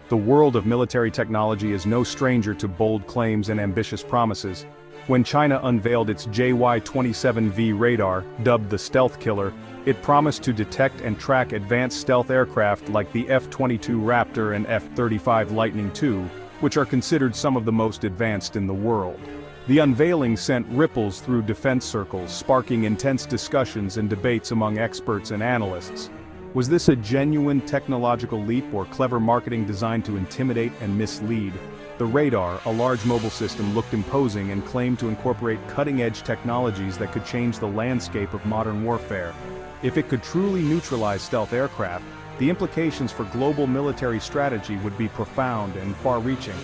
The world of military technology is no stranger to bold claims and ambitious promises. When China unveiled its JY-27V radar, dubbed the Stealth Killer, it promised to detect and track advanced stealth aircraft like the F-22 Raptor and F-35 Lightning II, which are considered some of the most advanced in the world. The unveiling sent ripples through defense circles, sparking intense discussions and debates among experts and analysts. Was this a genuine technological leap or clever marketing designed to intimidate and mislead? The radar, a large mobile system, looked imposing and claimed to incorporate cutting-edge technologies that could change the landscape of modern warfare. If it could truly neutralize stealth aircraft, the implications for global military strategy would be profound and far-reaching.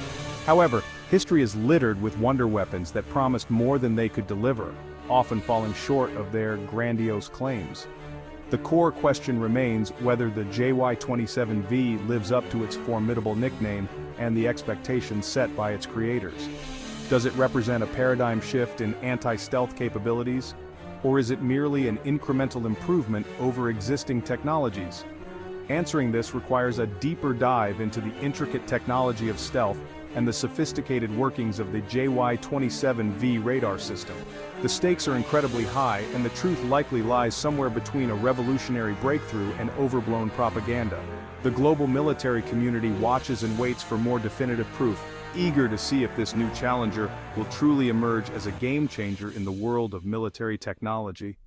However, history is littered with wonder weapons that promised more than they could deliver, often falling short of their grandiose claims. The core question remains whether the JY-27V lives up to its formidable nickname and the expectations set by its creators. Does it represent a paradigm shift in anti-stealth capabilities, or is it merely an incremental improvement over existing technologies? Answering this requires a deeper dive into the intricate technology of stealth and the sophisticated workings of the JY-27V radar system. The stakes are incredibly high, and the truth likely lies somewhere between a revolutionary breakthrough and overblown propaganda. The global military community watches and waits for more definitive proof, eager to see if this new challenger will truly emerge as a game-changer in the world of military technology.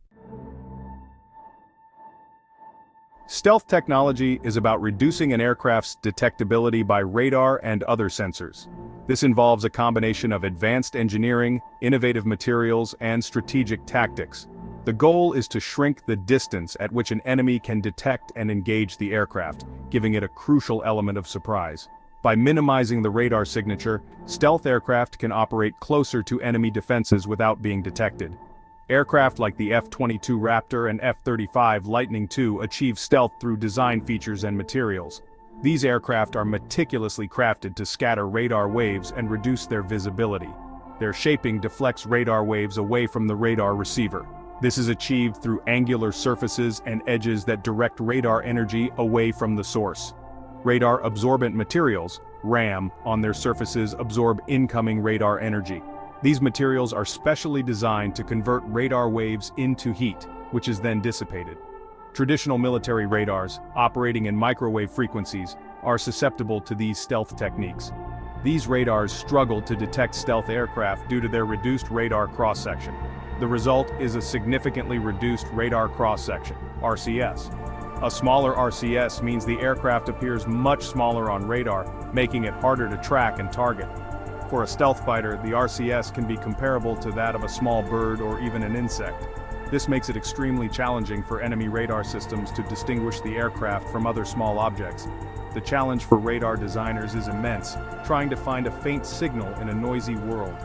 Stealth technology is about reducing an aircraft's detectability by radar and other sensors. This involves a combination of advanced engineering, innovative materials, and strategic tactics. The goal is to shrink the distance at which an enemy can detect and engage the aircraft, giving it a crucial element of surprise. By minimizing the radar signature, stealth aircraft can operate closer to enemy defenses without being detected. Aircraft like the F-22 Raptor and F-35 Lightning II achieve stealth through design features and materials. These aircraft are meticulously crafted to scatter radar waves and reduce their visibility. Their shaping deflects radar waves away from the radar receiver. This is achieved through angular surfaces and edges that direct radar energy away from the source. Radar absorbent materials, RAM, on their surfaces absorb incoming radar energy. These materials are specially designed to convert radar waves into heat, which is then dissipated. Traditional military radars, operating in microwave frequencies, are susceptible to these stealth techniques. These radars struggle to detect stealth aircraft due to their reduced radar cross-section. The result is a significantly reduced radar cross-section, RCS. A smaller RCS means the aircraft appears much smaller on radar, making it harder to track and target. For a stealth fighter, the RCS can be comparable to that of a small bird or even an insect. This makes it extremely challenging for enemy radar systems to distinguish the aircraft from other small objects. The challenge for radar designers is immense, trying to find a faint signal in a noisy world.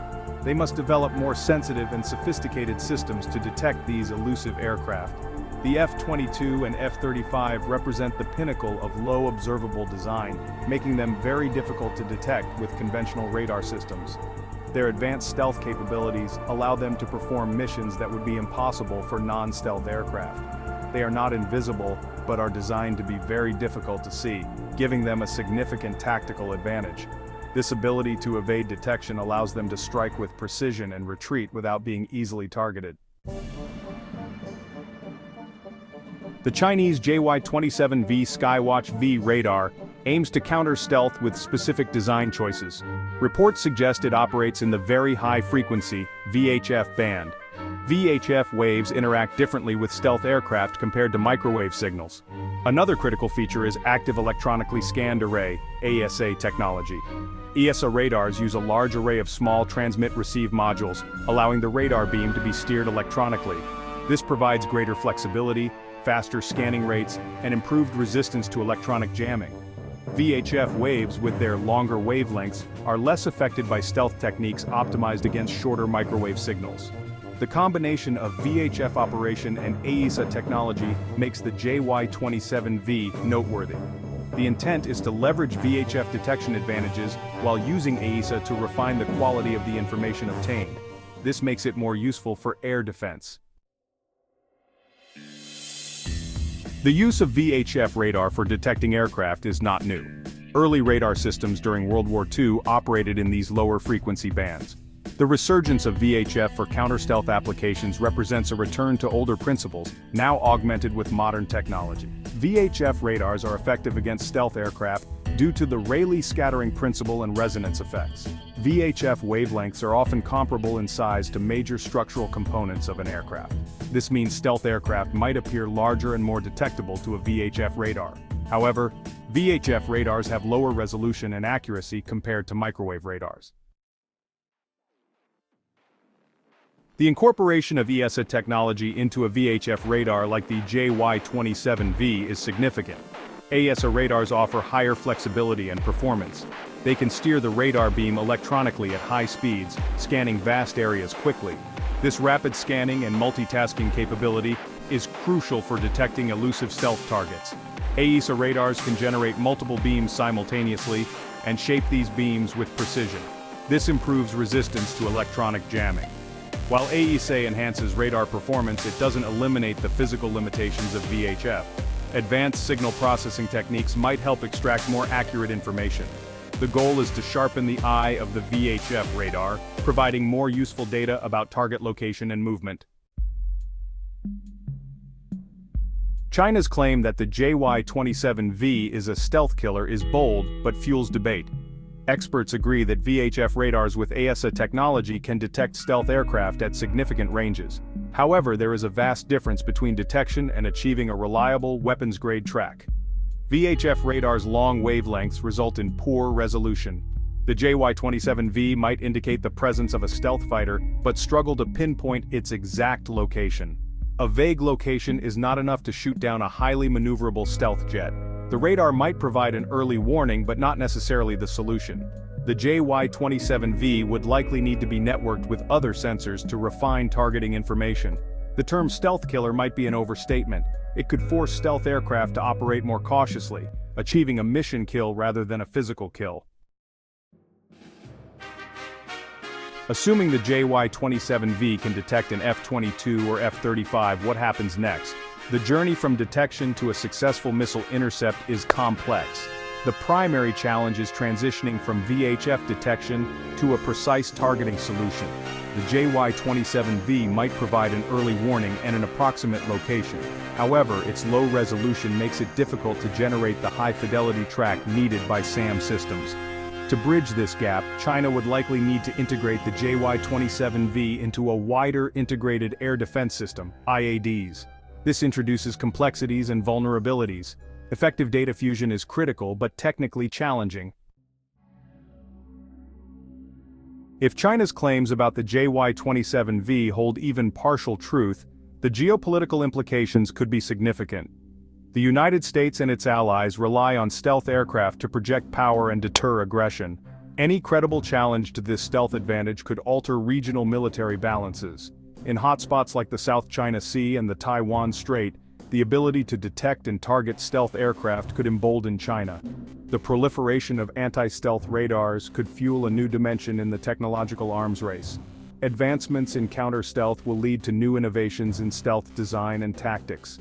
They must develop more sensitive and sophisticated systems to detect these elusive aircraft. The F-22 and F-35 represent the pinnacle of low observable design, making them very difficult to detect with conventional radar systems. Their advanced stealth capabilities allow them to perform missions that would be impossible for non-stealth aircraft. They are not invisible, but are designed to be very difficult to see, giving them a significant tactical advantage. This ability to evade detection allows them to strike with precision and retreat without being easily targeted. The Chinese JY-27V Skywatch V radar aims to counter stealth with specific design choices. Reports suggest it operates in the very high-frequency VHF band. VHF waves interact differently with stealth aircraft compared to microwave signals. Another critical feature is active electronically scanned array, AESA technology. AESA radars use a large array of small transmit-receive modules, allowing the radar beam to be steered electronically. This provides greater flexibility, faster scanning rates, and improved resistance to electronic jamming. VHF waves, with their longer wavelengths, are less affected by stealth techniques optimized against shorter microwave signals. The combination of VHF operation and AESA technology makes the JY-27V noteworthy. The intent is to leverage VHF detection advantages while using AESA to refine the quality of the information obtained. This makes it more useful for air defense. The use of VHF radar for detecting aircraft is not new. Early radar systems during World War II operated in these lower frequency bands. The resurgence of VHF for counter-stealth applications represents a return to older principles, now augmented with modern technology. VHF radars are effective against stealth aircraft due to the Rayleigh scattering principle and resonance effects. VHF wavelengths are often comparable in size to major structural components of an aircraft. This means stealth aircraft might appear larger and more detectable to a VHF radar. However, VHF radars have lower resolution and accuracy compared to microwave radars. The incorporation of AESA technology into a VHF radar like the JY-27V is significant. AESA radars offer higher flexibility and performance. They can steer the radar beam electronically at high speeds, scanning vast areas quickly. This rapid scanning and multitasking capability is crucial for detecting elusive stealth targets. AESA radars can generate multiple beams simultaneously and shape these beams with precision. This improves resistance to electronic jamming. While AESA enhances radar performance, it doesn't eliminate the physical limitations of VHF. Advanced signal processing techniques might help extract more accurate information. The goal is to sharpen the eye of the VHF radar, providing more useful data about target location and movement. China's claim that the JY-27V is a stealth killer is bold but fuels debate. Experts agree that VHF radars with AESA technology can detect stealth aircraft at significant ranges. However, there is a vast difference between detection and achieving a reliable weapons-grade track. VHF radars' long wavelengths result in poor resolution. The JY-27V might indicate the presence of a stealth fighter, but struggle to pinpoint its exact location. A vague location is not enough to shoot down a highly maneuverable stealth jet. The radar might provide an early warning but not necessarily the solution. The JY-27V would likely need to be networked with other sensors to refine targeting information. The term stealth killer might be an overstatement. It could force stealth aircraft to operate more cautiously, achieving a mission kill rather than a physical kill. Assuming the JY-27V can detect an F-22 or F-35, what happens next? The journey from detection to a successful missile intercept is complex. The primary challenge is transitioning from VHF detection to a precise targeting solution. The JY-27V might provide an early warning and an approximate location. However, its low resolution makes it difficult to generate the high-fidelity track needed by SAM systems. To bridge this gap, China would likely need to integrate the JY-27V into a wider integrated air defense system, IADs. This introduces complexities and vulnerabilities. Effective data fusion is critical but technically challenging. If China's claims about the JY-27V hold even partial truth, the geopolitical implications could be significant. The United States and its allies rely on stealth aircraft to project power and deter aggression. Any credible challenge to this stealth advantage could alter regional military balances. In hotspots like the South China Sea and the Taiwan Strait, the ability to detect and target stealth aircraft could embolden China. The proliferation of anti-stealth radars could fuel a new dimension in the technological arms race. Advancements in counter-stealth will lead to new innovations in stealth design and tactics.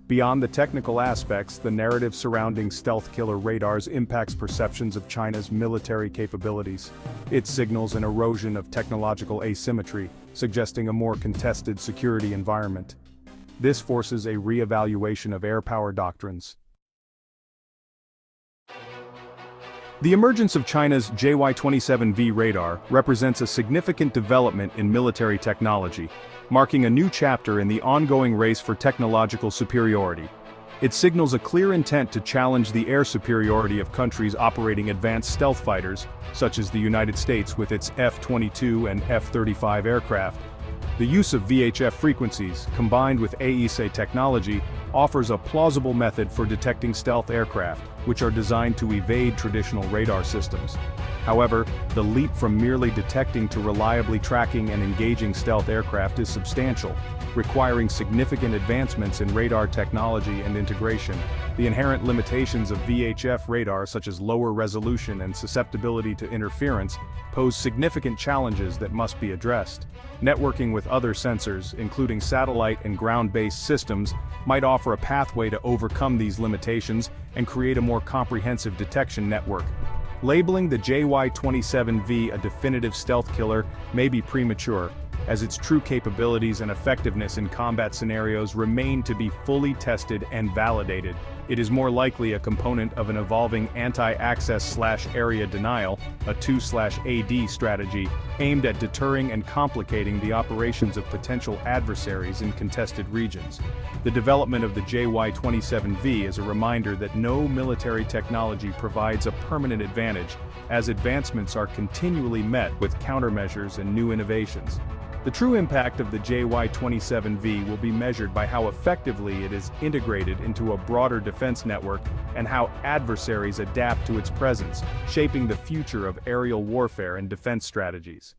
Beyond the technical aspects, the narrative surrounding stealth killer radars impacts perceptions of China's military capabilities. It signals an erosion of technological asymmetry, suggesting a more contested security environment. This forces a re-evaluation of air power doctrines. The emergence of China's JY-27V radar represents a significant development in military technology, marking a new chapter in the ongoing race for technological superiority. It signals a clear intent to challenge the air superiority of countries operating advanced stealth fighters, such as the United States with its F-22 and F-35 aircraft. The use of VHF frequencies, combined with AESA technology, offers a plausible method for detecting stealth aircraft, which are designed to evade traditional radar systems. However, the leap from merely detecting to reliably tracking and engaging stealth aircraft is substantial, requiring significant advancements in radar technology and integration. The inherent limitations of VHF radar, such as lower resolution and susceptibility to interference, pose significant challenges that must be addressed. Networking with other sensors, including satellite and ground-based systems, might offer offer a pathway to overcome these limitations and create a more comprehensive detection network. Labeling the JY-27V a definitive stealth killer may be premature, as its true capabilities and effectiveness in combat scenarios remain to be fully tested and validated. It is more likely a component of an evolving anti-access/area denial, a 2/AD strategy, aimed at deterring and complicating the operations of potential adversaries in contested regions. The development of the JY-27V is a reminder that no military technology provides a permanent advantage, as advancements are continually met with countermeasures and new innovations. The true impact of the JY-27V will be measured by how effectively it is integrated into a broader defense network and how adversaries adapt to its presence, shaping the future of aerial warfare and defense strategies.